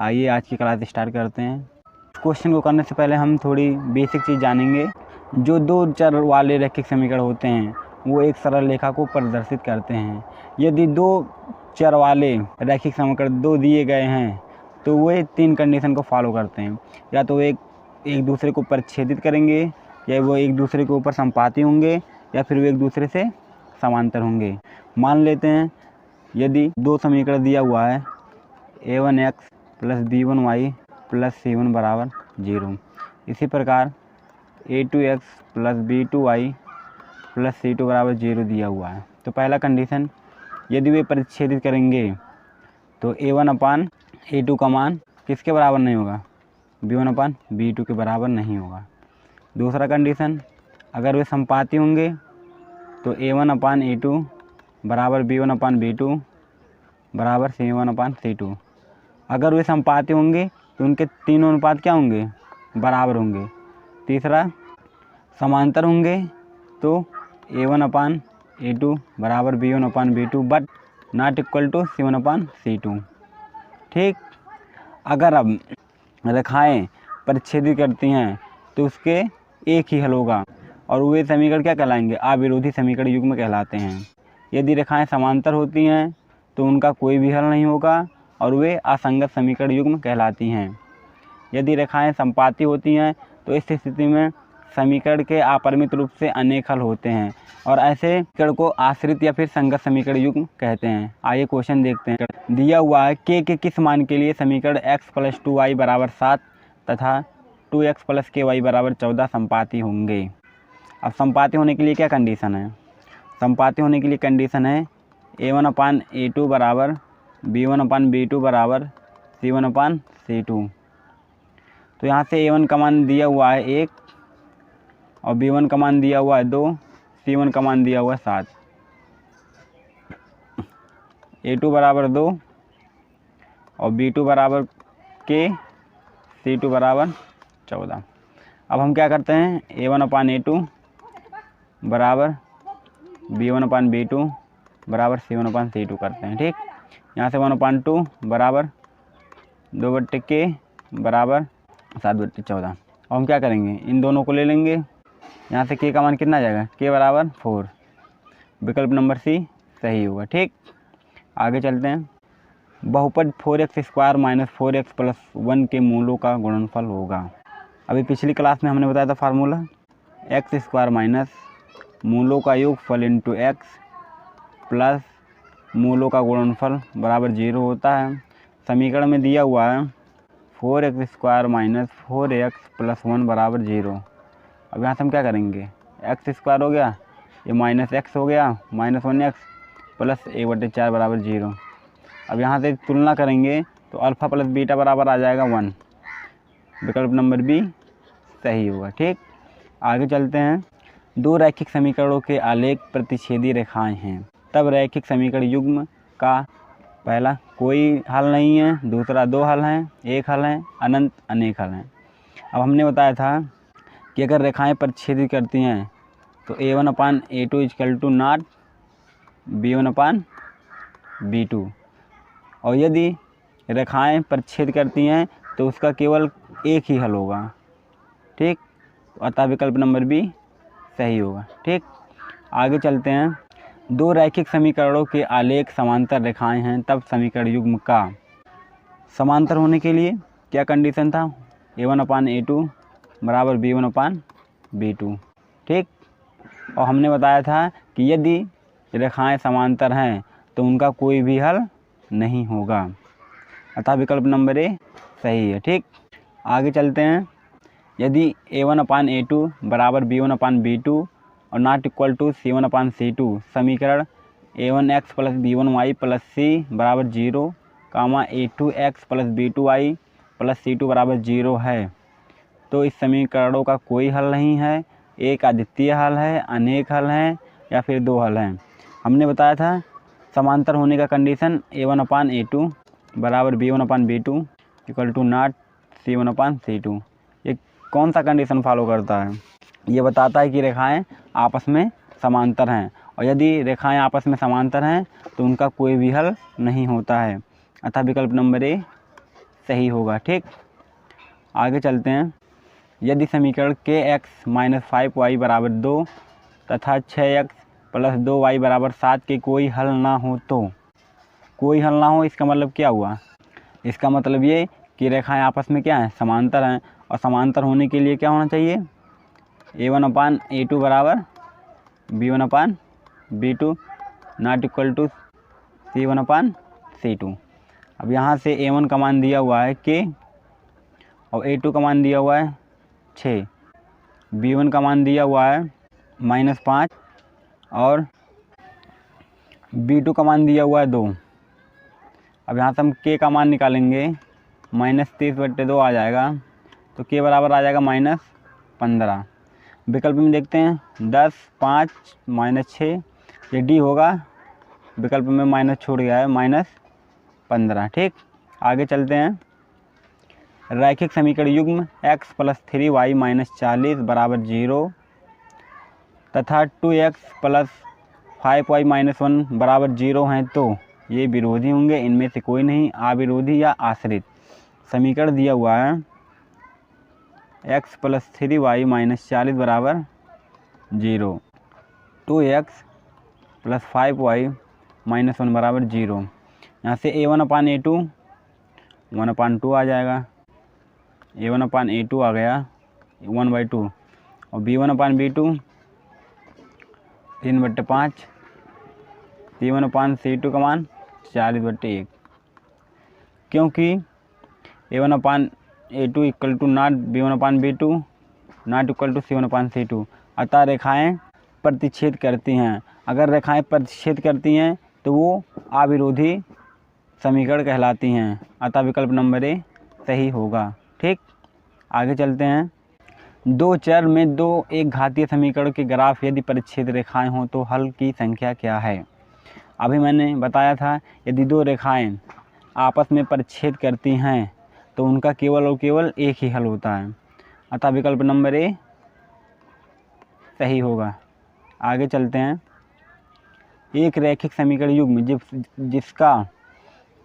आइए आज की क्लास स्टार्ट करते हैं। क्वेश्चन को करने से पहले हम थोड़ी बेसिक चीज़ जानेंगे। जो दो चर वाले रैखिक समीकरण होते हैं वो एक सरल रेखा को प्रदर्शित करते हैं। यदि दो चर वाले रैखिक समीकरण दो दिए गए हैं तो वे तीन कंडीशन को फॉलो करते हैं। या तो एक दूसरे को परिच्छेदित करेंगे, या वो एक दूसरे के ऊपर संपाती होंगे, या फिर वो एक दूसरे से समांतर होंगे। मान लेते हैं यदि दो समीकरण दिया हुआ है a1x + b1y + c1 बराबर 0। इसी प्रकार a2x + b2y + c2 बराबर 0 दिया हुआ है। तो पहला कंडीशन, यदि वे परिच्छेदित करेंगे तो a1/a2 का मान किसके बराबर नहीं होगा? b1/b2 के बराबर नहीं होगा। दूसरा कंडीशन, अगर वे संपाती होंगे तो a1/a2 बराबर b1/b2 बराबर c1/c2। अगर वे संपाती होंगे तो उनके तीनों अनुपात क्या होंगे? बराबर होंगे। तीसरा, समांतर होंगे तो a1/a2 बराबर b1/b2 but not equal to c1/c2। ठीक। अगर अब रेखाएं परिच्छेदित करती हैं तो उसके एक ही हल होगा और वे समीकरण क्या कहलाएंगे? अविरोधी समीकरण युग्म कहलाते हैं। यदि रेखाएं समांतर होती हैं तो उनका कोई भी हल नहीं होगा और वे असंगत समीकरण युग्म कहलाती हैं। यदि रेखाएं संपाती होती हैं तो इस स्थिति में समीकरण के अपरिमित रूप से अनेक हल होते हैं और ऐसे समीकरण को आश्रित या फिर संगत समीकरण युग्म कहते हैं। आइए क्वेश्चन देखते हैं। दिया हुआ है k के किस मान के लिए समीकरण x + 2y बराबर 7 तथा 2x + ky बराबर 14 संपाती होंगे। अब संपाती होने के लिए क्या कंडीशन है? संपाती होने के लिए कंडीशन है a1/a2 बराबर b1/b2 बराबर c1/c2। तो यहाँ से a1 का मान दिया हुआ है 1 और b1 का मान दिया हुआ है 2, c1 का मान दिया हुआ है 7। a2 बराबर 2 और b2 बराबर k, c2 बराबर 14। अब हम क्या करते हैं? a1/a2 बराबर b1/b2 बराबर c1/c2 करते हैं। ठीक। यहाँ से 1/2 बराबर 2/k बराबर 7/14। अब हम क्या करेंगे? इन दोनों को ले लेंगे। यहाँ से k का मान कितना आ जाएगा? k बराबर 4। विकल्प नंबर सी सही होगा। ठीक। आगे चलते हैं। बहुपद 4x² - 4x + 1 के मूलों का गुणनफल होगा। अभी पिछली क्लास में हमने बताया था फार्मूला, x² - मूलों का योगफल इंटू x प्लस मूलों का गुणनफल बराबर 0 होता है। समीकरण में दिया हुआ है 4x² - 4x + 1 बराबर 0। अब यहाँ से हम क्या करेंगे? x² हो गया, ये -x हो गया, -1x प्लस 1/4 बराबर 0। अब यहाँ से तुलना करेंगे तो अल्फ़ा प्लस बीटा बराबर आ जाएगा 1। विकल्प नंबर बी सही होगा। ठीक। आगे चलते हैं। दो रैखिक समीकरणों के आलेख प्रतिच्छेदी रेखाएं हैं, तब रैखिक समीकरण युग्म का पहला कोई हल नहीं है, दूसरा दो हल हैं, एक हल है, अनंत अनेक हल हैं। अब हमने बताया था कि अगर रेखाएं परिच्छेदित करती हैं तो a1/a2 = नॉट b1/b2 और यदि रेखाएं परिच्छेद करती हैं तो उसका केवल एक ही हल होगा। ठीक। अतः विकल्प नंबर बी सही होगा। ठीक। आगे चलते हैं। दो रैखिक समीकरणों के आलेख समांतर रेखाएं हैं, तब समीकरण युग्म का समांतर होने के लिए क्या कंडीशन था? a1/a2 बराबर b1/b2। ठीक। और हमने बताया था कि यदि रेखाएं समांतर हैं तो उनका कोई भी हल नहीं होगा। अतः विकल्प नंबर ए सही है। ठीक। आगे चलते हैं। यदि a1/a2 बराबर b1/b2 और नॉट इक्वल टू c1/c2 समीकरण a1x + b1y + c बराबर 0, a2x + b2y + c2 बराबर 0 है तो इस समीकरणों का कोई हल नहीं है, एक अद्वितीय हल है, अनेक हल हैं या फिर दो हल हैं। हमने बताया था समांतर होने का कंडीशन a1/a2 बराबर b1/b2 = नॉट c1/c2। ये कौन सा कंडीशन फॉलो करता है? ये बताता है कि रेखाएं आपस में समांतर हैं और यदि रेखाएं आपस में समांतर हैं तो उनका कोई भी हल नहीं होता है। अतः विकल्प नंबर ए सही होगा। ठीक, आगे चलते हैं। यदि समीकरण kx माइनस 5y बराबर 2 तथा 6x प्लस 2y बराबर 7 के कोई हल ना हो तो, कोई हल ना हो इसका मतलब क्या हुआ? इसका मतलब ये कि रेखाएं आपस में क्या हैं, समांतर हैं, और समांतर होने के लिए क्या होना चाहिए, a1/a2 बराबर b1/b2 not equal to c1/c2। अब यहाँ से a1 का मान दिया हुआ है k और a2 का मान दिया हुआ है 6, b1 का मान दिया हुआ है -5 और b2 का मान दिया हुआ है 2। अब यहाँ से हम k का मान निकालेंगे, -30/2 आ जाएगा, तो k बराबर आ जाएगा -15। विकल्प में देखते हैं 10, 5, -6, ये d होगा, विकल्प में माइनस छूट गया है, -15। ठीक, आगे चलते हैं। रैखिक समीकरण युग्म x प्लस 3y माइनस 40 बराबर 0 तथा 2x प्लस 5y माइनस 1 बराबर 0 हैं तो ये विरोधी होंगे, इनमें से कोई नहीं, अविरोधी या आश्रित। समीकरण दिया हुआ है x प्लस 3y माइनस 40 बराबर 0, 2x प्लस 5y माइनस 1 बराबर 0। यहाँ से a1/a2 1/2 आ जाएगा, a1/a2 आ गया 1/2 और b1/b2 3/5, c1/c2 का मान 40/1। क्योंकि a1/a2 equal to not b1/b2 not equal to c1/c2, अतः रेखाएं प्रतिच्छेद करती हैं। अगर रेखाएं प्रतिच्छेद करती हैं तो वो अविरोधी समीकरण कहलाती हैं, अतः विकल्प नंबर ए सही होगा। ठीक, आगे चलते हैं। दो चर में दो एक घातीय समीकरण के ग्राफ यदि परिच्छेद रेखाएं हों तो हल की संख्या क्या है? अभी मैंने बताया था यदि दो रेखाएं आपस में परिच्छेद करती हैं तो उनका केवल और केवल एक ही हल होता है, अतः विकल्प नंबर ए सही होगा। आगे चलते हैं। एक रैखिक समीकरण युग्म जिसका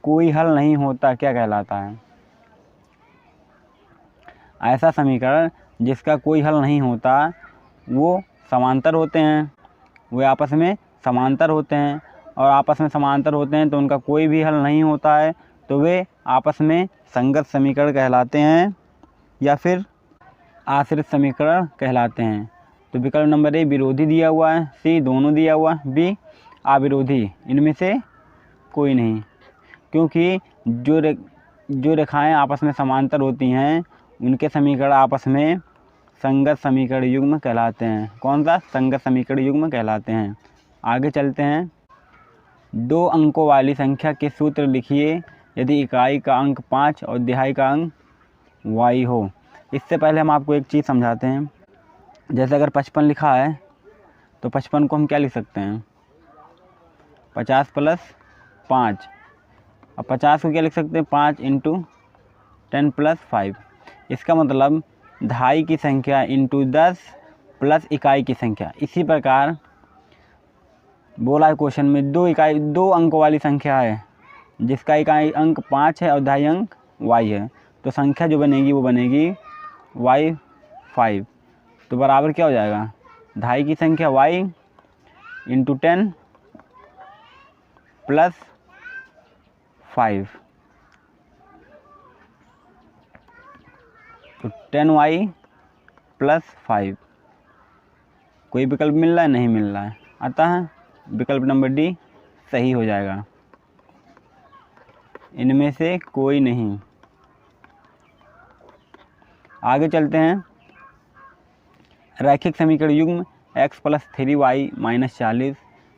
कोई हल नहीं होता क्या कहलाता है? ऐसा समीकरण जिसका कोई हल नहीं होता वो समांतर होते हैं, वे आपस में समांतर होते हैं, और आपस में समांतर होते हैं तो उनका कोई भी हल नहीं होता है, तो वे आपस में संगत समीकरण कहलाते हैं या फिर आश्रित समीकरण कहलाते हैं। तो विकल्प नंबर ए विरोधी दिया हुआ है, सी दोनों दिया हुआ है, बी अविरोधी, इनमें से कोई नहीं। क्योंकि जो रेखाएं आपस में समांतर होती हैं उनके समीकरण आपस में संगत समीकरण युग्म कहलाते हैं। कौन सा? संगत समीकरण युग्म कहलाते हैं। आगे चलते हैं। 2 अंकों वाली संख्या के सूत्र लिखिए यदि इकाई का अंक 5 और दिहाई का अंक y हो। इससे पहले हम आपको एक चीज़ समझाते हैं। जैसे अगर 55 लिखा है तो 55 को हम क्या लिख सकते हैं? 50 प्लस 5। अब 50 को क्या लिख सकते हैं? 5 × 10 प्लस 5। इसका मतलब दहाई की संख्या इंटू 10 प्लस इकाई की संख्या। इसी प्रकार बोला है क्वेश्चन में 2 अंकों वाली संख्या है जिसका इकाई अंक 5 है और दहाई अंक y है, तो संख्या जो बनेगी वो बनेगी y5। तो बराबर क्या हो जाएगा? दहाई की संख्या y × 10 प्लस 5, तो 10y प्लस 5। कोई विकल्प मिल रहा है? नहीं मिल रहा है, अतः विकल्प नंबर डी सही हो जाएगा, इनमें से कोई नहीं। आगे चलते हैं। रैखिक समीकरण युग्म x प्लस 3y माइनस 40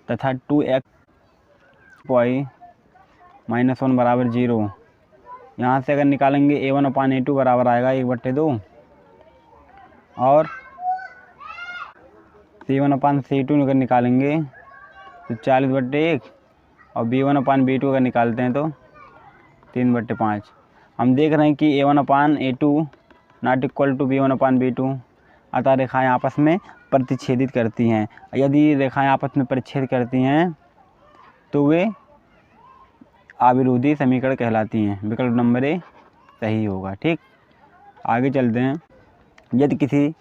तथा 2xy माइनस 1 बराबर 0। यहाँ से अगर निकालेंगे a1/a2 बराबर आएगा 1/2 और c1/c2 अगर निकालेंगे तो 40/1 और b1/b2 अगर निकालते हैं तो 3/5। हम देख रहे हैं कि a1/a2 not equal to b1/b2, अतः रेखाएं आपस में प्रतिच्छेदित करती हैं। यदि रेखाएं आपस में प्रतिच्छेद करती हैं तो वे अविरोधी समीकरण कहलाती हैं। विकल्प नंबर ए सही होगा। ठीक, आगे चलते हैं। यदि किसी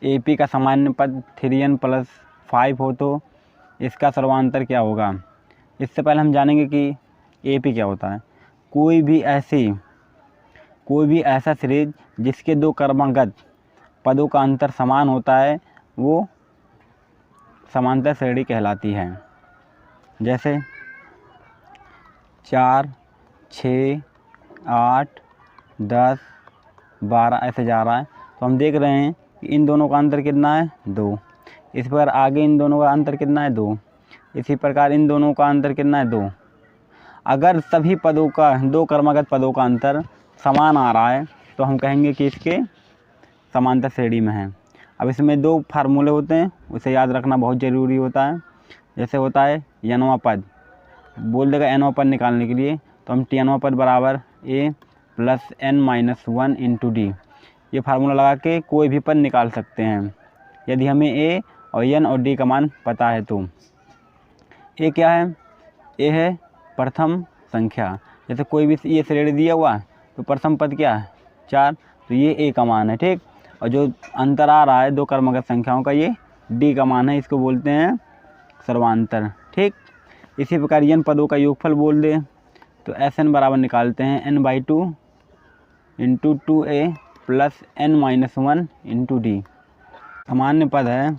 AP का सामान्य पद 3n + 5 हो तो इसका सर्वांतर क्या होगा। इससे पहले हम जानेंगे कि AP क्या होता है। कोई भी ऐसा सीरीज जिसके दो क्रमागत पदों का अंतर समान होता है वो समांतर श्रेणी कहलाती है। जैसे 4, 6, 8, 10, 12 ऐसे जा रहा है, तो हम देख रहे हैं कि इन दोनों का अंतर कितना है 2। इस पर आगे इन दोनों का अंतर कितना है 2। इसी प्रकार इन दोनों का अंतर कितना है 2। अगर सभी पदों का दो क्रमागत पदों का अंतर समान आ रहा है तो हम कहेंगे कि इसके समांतर श्रेणी में है। अब इसमें दो फार्मूले होते हैं, उसे याद रखना बहुत ज़रूरी होता है। जैसे होता है n वां पद, बोल देगा n वां पद निकालने के लिए, तो हम Tn वां पद बराबर a + n - 1 × d ये फार्मूला लगा के कोई भी पद निकाल सकते हैं यदि हमें a और n और d का मान पता है तो। a क्या है, a है प्रथम संख्या। जैसे कोई भी ये श्रेणी दिया हुआ है तो प्रथम पद क्या है 4, तो ये a का मान है। ठीक, और जो अंतर आ रहा है दो क्रमागत संख्याओं का ये d का मान है, इसको बोलते हैं सर्वांतर। ठीक, इसी प्रकार n पदों का योगफल बोल दे तो Sn बराबर निकालते हैं n/2 × 2a + n - 1 × d। सामान्य पद है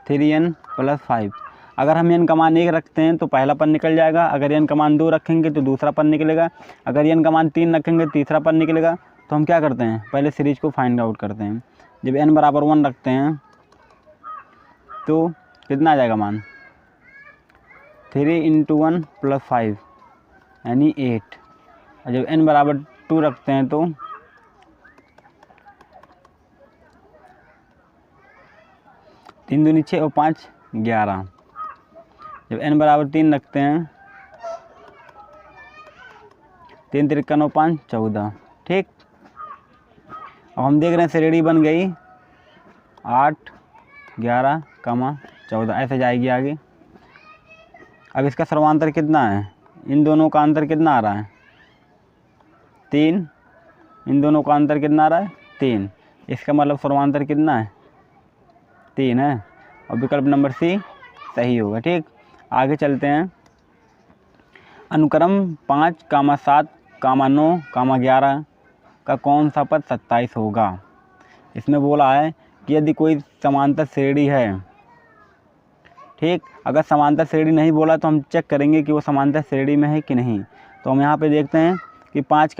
3n + 5। अगर हम n का मान 1 रखते हैं तो पहला पद निकल जाएगा, अगर n का मान 2 रखेंगे तो दूसरा पद निकलेगा, अगर n का मान 3 रखेंगे तो तीसरा पद निकलेगा। तो हम क्या करते हैं, पहले सीरीज को फाइंड आउट करते हैं। जब n बराबर 1 रखते हैं तो कितना आ जाएगा मान 3 × 1 + 5 यानी 8। और जब n बराबर 2 रखते हैं तो 3 दूनी 6 और 5 11। जब n बराबर 3 रखते हैं 3 × 3 = 9 5 14। ठीक, अब हम देख रहे हैं श्रेणी बन गई 8, 11, 14 ऐसे जाएगी आगे। अब इसका सर्वांतर कितना है, इन दोनों का अंतर कितना आ रहा है 3, इन दोनों का अंतर कितना आ रहा है 3। इसका मतलब सर्वांतर कितना है 3 है, और विकल्प नंबर C सही होगा। ठीक, आगे चलते हैं। अनुक्रम 5, 7, 9, 11 का कौन सा पद 27 होगा। इसमें बोला है कि यदि कोई समांतर श्रेणी है। ठीक, अगर समांतर श्रेणी नहीं बोला तो हम चेक करेंगे कि वो समांतर श्रेणी में है कि नहीं। तो हम यहाँ पे देखते हैं कि 5,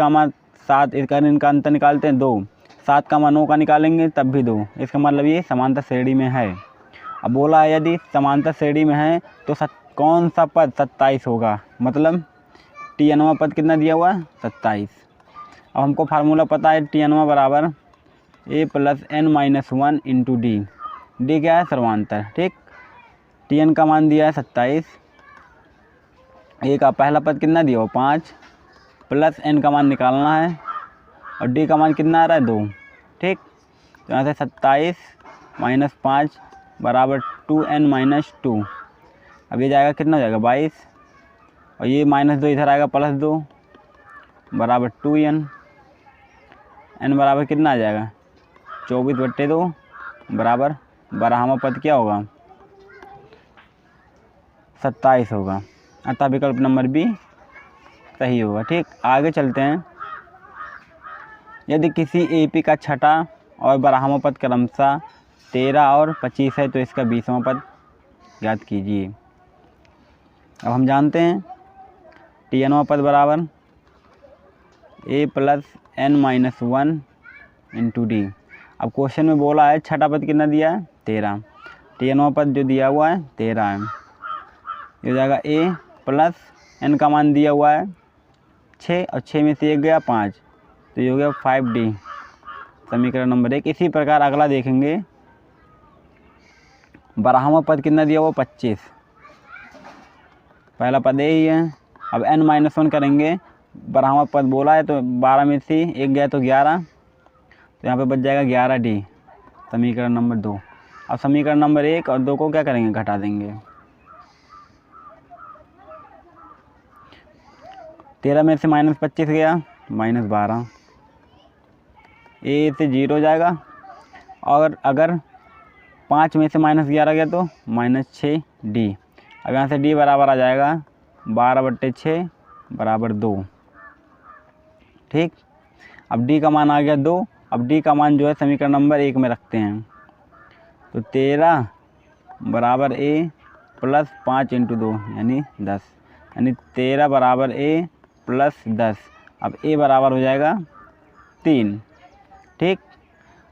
7 इनका अंतर निकालते हैं 2, 7, 9 का निकालेंगे तब भी 2, इसका मतलब ये समांतर श्रेणी में है। अब बोला है यदि समांतर श्रेणी में है तो कौन सा पद 27 होगा, मतलब Tn वां पद कितना दिया हुआ है 27। अब हमको फार्मूला पता है Tn वां बराबर a + n - 1 × d। d क्या है सर्वांतर। ठीक, Tn का मान दिया है 27, a का पहला पद कितना दिया हो 5 + n का मान निकालना है और d का मान कितना आ रहा है 2। ठीक, तो यहाँ से 27 - 5 बराबर 2n - 2। अब ये जाएगा कितना हो जाएगा 22, और ये -2 इधर आएगा +2 बराबर 2n। n बराबर कितना आ जाएगा 24/2 बराबर 12वां पद क्या होगा 27 होगा, अतः विकल्प नंबर B सही होगा। ठीक, आगे चलते हैं। यदि किसी AP का छठा और 12वां पद क्रमशः 13 और 25 है तो इसका 20वां पद ज्ञात कीजिए। अब हम जानते हैं Tn वां पद बराबर a + n - 1 × d। अब क्वेश्चन में बोला है छठा पद कितना दिया है 13, Tn वां पद जो दिया हुआ है 13 है। ये हो जाएगा a + n का मान दिया हुआ है 6 और 6 में से 1 गया 5, तो ये हो गया 5d, समीकरण नंबर 1। इसी प्रकार अगला देखेंगे 12वां पद कितना दिया हुआ 25, पहला पद यही है। अब n - 1 करेंगे, 12वां पद बोला है तो 12 में से 1 गया तो 11, तो यहाँ पे बच जाएगा 11d, समीकरण नंबर 2। अब समीकरण नंबर 1 और 2 को क्या करेंगे घटा देंगे। 13 में से -25 गया -12, ए से 0 हो जाएगा। और अगर 5 में से -11 गया तो -6D। अब यहाँ से D बराबर आ जाएगा 12/6 बराबर 2। ठीक, अब D का मान आ गया 2। अब D का मान जो है समीकरण नंबर 1 में रखते हैं, तो 13 बराबर A प्लस 5 × 2 यानी 10, यानी 13 बराबर A प्लस 10। अब A बराबर हो जाएगा 3। ठीक,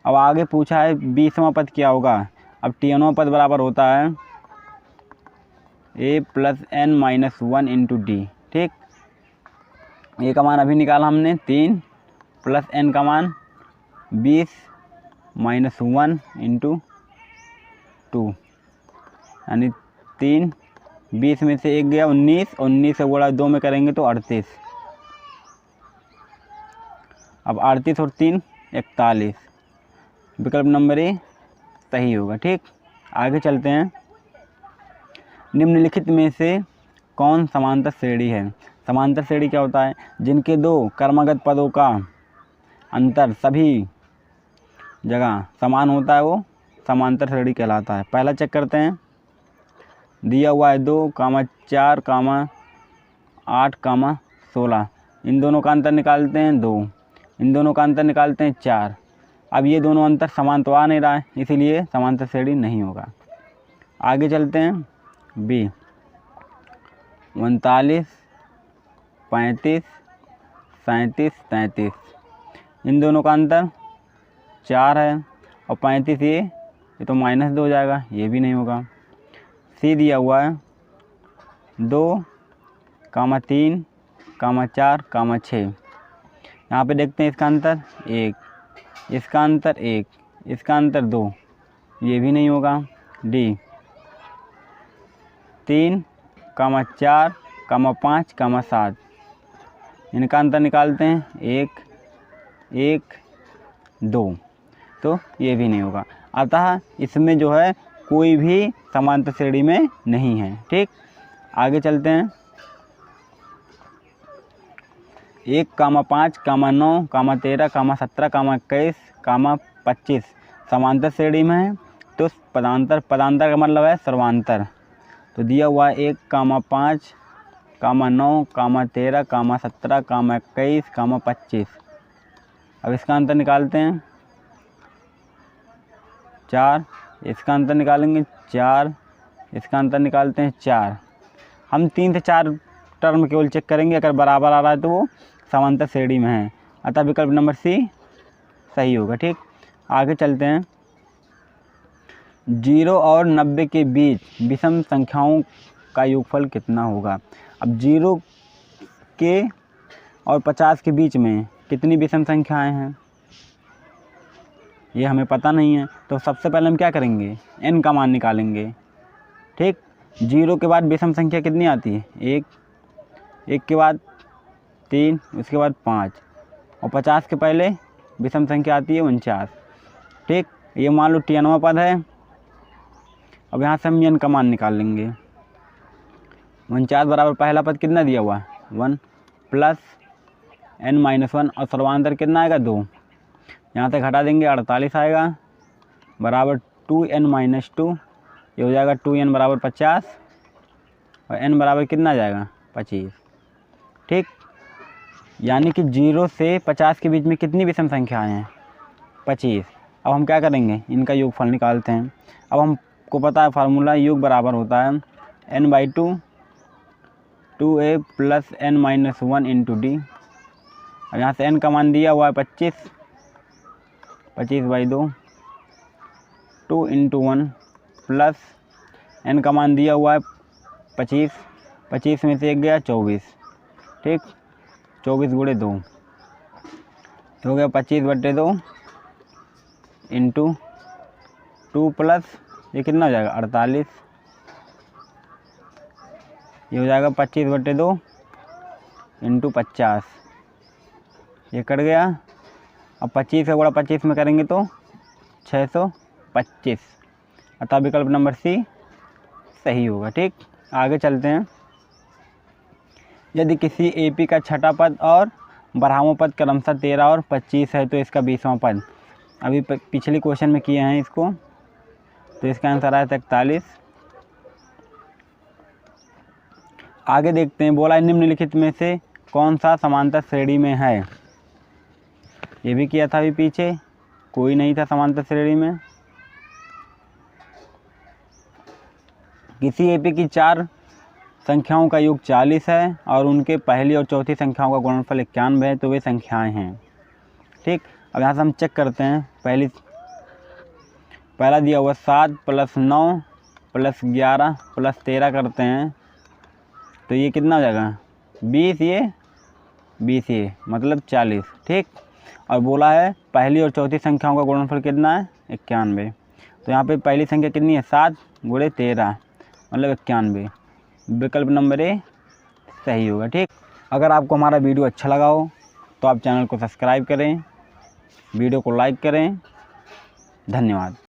अब आगे पूछा है 20वां पद क्या होगा। अब T1वां पद बराबर होता है A plus n minus 1 × D। ठीक, A का मान अभी निकाला हमने 3 प्लस n का मान 20 माइनस 1 × 2 यानी 3। 20 में से 1 गया 19, 19 से गुणा 2 में करेंगे तो 38। अब 38 और 3 41। विकल्प नंबर ए सही होगा। ठीक, आगे चलते हैं। निम्नलिखित में से कौन समांतर श्रेणी है। समांतर श्रेणी क्या होता है, जिनके दो क्रमागत पदों का अंतर सभी जगह समान होता है, वो समांतर श्रेणी कहलाता है। पहला चेक करते हैं, दिया हुआ है 2, 4, 8, 16। इन दोनों का अंतर निकालते हैं 2, इन दोनों का अंतर निकालते हैं 4। अब ये दोनों अंतर समान तो आ नहीं रहा है, इसीलिए समांतर श्रेणी नहीं होगा। आगे चलते हैं। बी 39, 35, 37, 33। इन दोनों का अंतर 4 है और 35 ये तो -2 हो जाएगा, ये भी नहीं होगा। सी दिया हुआ है 2, 3, 4, 6। यहाँ पे देखते हैं इसका अंतर 1, इसका अंतर 1, इसका अंतर 2, ये भी नहीं होगा। डी 3, 4, 5, 7। इनका अंतर निकालते हैं 1, 1, 2, तो ये भी नहीं होगा। अतः इसमें जो है कोई भी समांतर श्रेणी में नहीं है। ठीक, आगे चलते हैं। 1, 5, 9, 13, 17, 21, 25 समांतर श्रेणी में है, तो पदांतर का मतलब है सर्वांतर। तो दिया हुआ है 1, 5, 9, 13, 17, 21, 25। अब इसका अंतर निकालते हैं 4, इसका अंतर निकालेंगे 4, इसका अंतर निकालते हैं 4। हम 3 से 4 टर्म केवल चेक करेंगे, अगर बराबर आ रहा है तो वो समांतर श्रेणी में है। अतः विकल्प नंबर सी सही होगा। ठीक, आगे चलते हैं। 0 और 90 के बीच विषम संख्याओं का योगफल कितना होगा। अब 0 के और 50 के बीच में कितनी विषम संख्याएं हैं, ये हमें पता नहीं है। तो सबसे पहले हम क्या करेंगे, n का मान निकालेंगे। ठीक, 0 के बाद विषम संख्या कितनी आती है, 1, 1 के बाद 3, उसके बाद 5, और 50 के पहले विषम संख्या आती है 49। ठीक, ये मान लो T1वां पद है। अब यहाँ से हम n का मान निकाल लेंगे। 49 बराबर पहला पद कितना दिया हुआ है 1 प्लस n-1, और सर्वांतर कितना आएगा 2। यहाँ से घटा देंगे 48 आएगा बराबर 2n-2। ये हो जाएगा 2n बराबर 50 और n बराबर कितना आ जाएगा 25। ठीक, यानी कि 0 से 50 के बीच में कितनी विषम संख्याएं हैं 25। अब हम क्या करेंगे, इनका योगफल निकालते हैं। अब हमको पता है फार्मूला, योग बराबर होता है n/2 2a plus n-1 × d। और यहाँ से n का मान दिया हुआ है 25, 25/2 2 × 1 प्लस n का मान दिया हुआ है 25, 25 में से 1 गया 24। ठीक, 24 × 2 हो गया 25/2 × 2 प्लस ये कितना हो जाएगा 48। ये हो जाएगा 25/2 × 50। ये कट गया। अब 25 से गुणा 25 में करेंगे तो 625। अतः विकल्प नंबर सी सही होगा। ठीक, आगे चलते हैं। यदि किसी AP का छठा पद और 12वां पद क्रमशः 13 और 25 है, तो इसका 20वां पद। अभी पिछले क्वेश्चन में किए हैं इसको, तो इसका आंसर आया 43। आगे देखते हैं, बोला निम्नलिखित में से कौन सा समांतर श्रेणी में है। ये भी किया था अभी पीछे, कोई नहीं था समांतर श्रेणी में। किसी एपी की 4 संख्याओं का योग 40 है और उनके पहली और चौथी संख्याओं का गुणनफल 91 है, तो वे संख्याएं हैं। ठीक, अब यहाँ से हम चेक करते हैं। पहला दिया हुआ 7 + 9 + 11 + 13 करते हैं, तो ये कितना हो जाएगा 20, ये 20, ये मतलब 40। ठीक, और बोला है पहली और चौथी संख्याओं का गुणनफल कितना है 91। तो यहाँ पे पहली संख्या कितनी है 7 × 13 मतलब 91। विकल्प नंबर ए सही होगा। ठीक, अगर आपको हमारा वीडियो अच्छा लगा हो तो आप चैनल को सब्सक्राइब करें, वीडियो को लाइक करें। धन्यवाद।